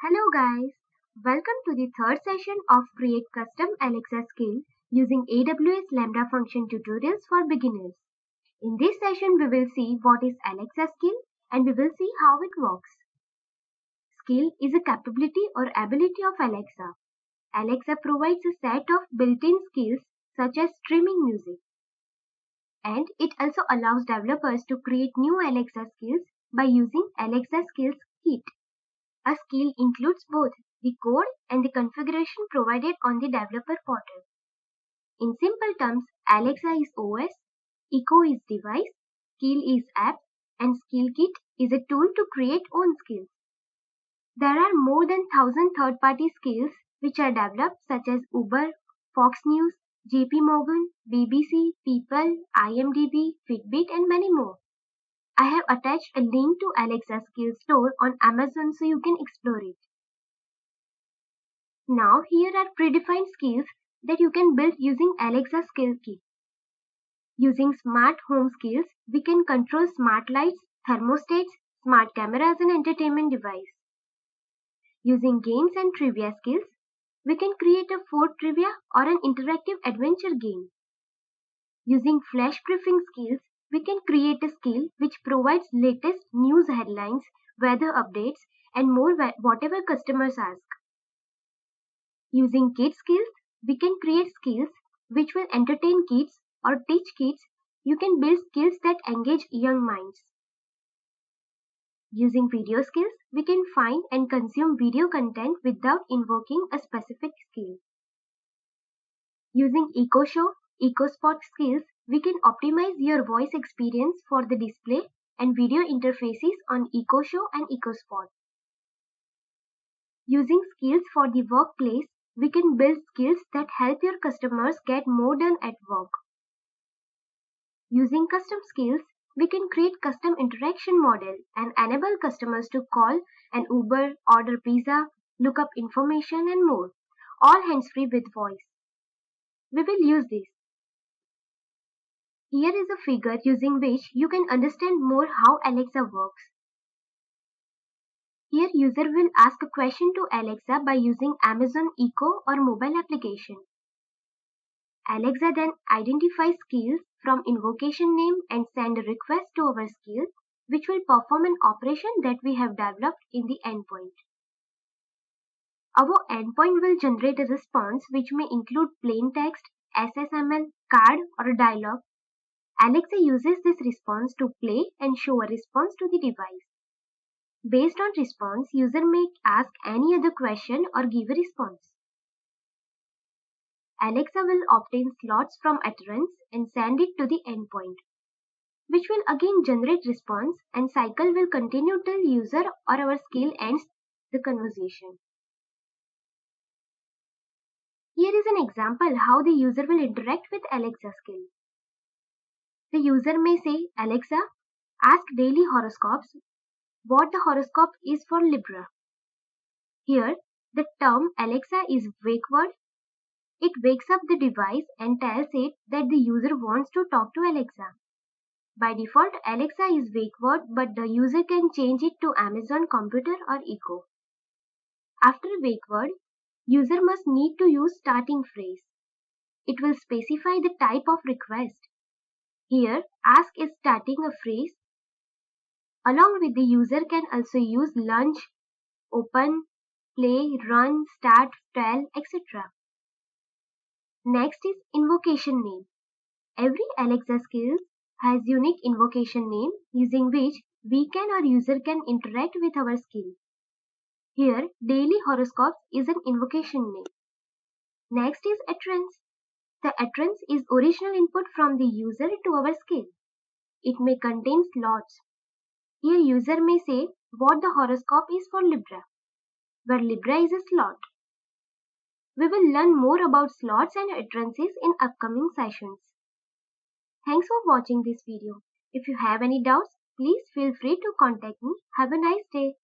Hello guys, welcome to the third session of Create Custom Alexa Skill using AWS Lambda function tutorials for beginners. In this session we will see what is Alexa skill and we will see how it works. Skill is a capability or ability of Alexa. Alexa provides a set of built-in skills such as streaming music, and it also allows developers to create new Alexa skills by using Alexa Skills Kit. A skill includes both the code and the configuration provided on the developer portal. In simple terms, Alexa is OS, Echo is device, skill is app, and skill kit is a tool to create own skills. There are more than 1,000 third-party skills which are developed such as Uber, Fox News, JP Morgan, BBC, People, IMDb, Fitbit, and many more. I have attached a link to Alexa Skill Store on Amazon so you can explore it. Now here are predefined skills that you can build using Alexa Skill Kit. Using smart home skills, we can control smart lights, thermostats, smart cameras and entertainment device. Using games and trivia skills, we can create a food trivia or an interactive adventure game. Using flash briefing skills, we can create a skill which provides latest news headlines, weather updates, and more whatever customers ask. Using kid skills, we can create skills which will entertain kids or teach kids. You can build skills that engage young minds. Using video skills, we can find and consume video content without invoking a specific skill. Using EcoShow, EcoSpot skills, we can optimize your voice experience for the display and video interfaces on EcoShow and EcoSpot. Using skills for the workplace, we can build skills that help your customers get more done at work. Using custom skills, we can create custom interaction model and enable customers to call an Uber, order pizza, look up information and more, all hands-free with voice. We will use this. Here is a figure using which you can understand more how Alexa works. Here user will ask a question to Alexa by using Amazon Echo or mobile application. Alexa then identifies skills from invocation name and send a request to our skill which will perform an operation that we have developed in the endpoint. Our endpoint will generate a response which may include plain text, SSML, card or dialogue. Alexa uses this response to play and show a response to the device. Based on response, user may ask any other question or give a response. Alexa will obtain slots from utterance and send it to the endpoint, which will again generate response and cycle will continue till user or our skill ends the conversation. Here is an example how the user will interact with Alexa skill. The user may say, Alexa, ask daily horoscopes what the horoscope is for Libra. Here, the term Alexa is wake word. It wakes up the device and tells it that the user wants to talk to Alexa. By default, Alexa is wake word, but the user can change it to Amazon Computer or Echo. After wake word, user must need to use starting phrase. It will specify the type of request. Here, ask is starting a phrase. Along with the user can also use lunch, open, play, run, start, tell, etc. Next is invocation name. Every Alexa skill has unique invocation name using which we can or user can interact with our skill. Here, daily horoscopes is an invocation name. Next is utterance. The utterance is original input from the user to our skill. It may contain slots. Here user may say what the horoscope is for Libra, where Libra is a slot. We will learn more about slots and utterances in upcoming sessions. Thanks for watching this video. If you have any doubts, please feel free to contact me. Have a nice day.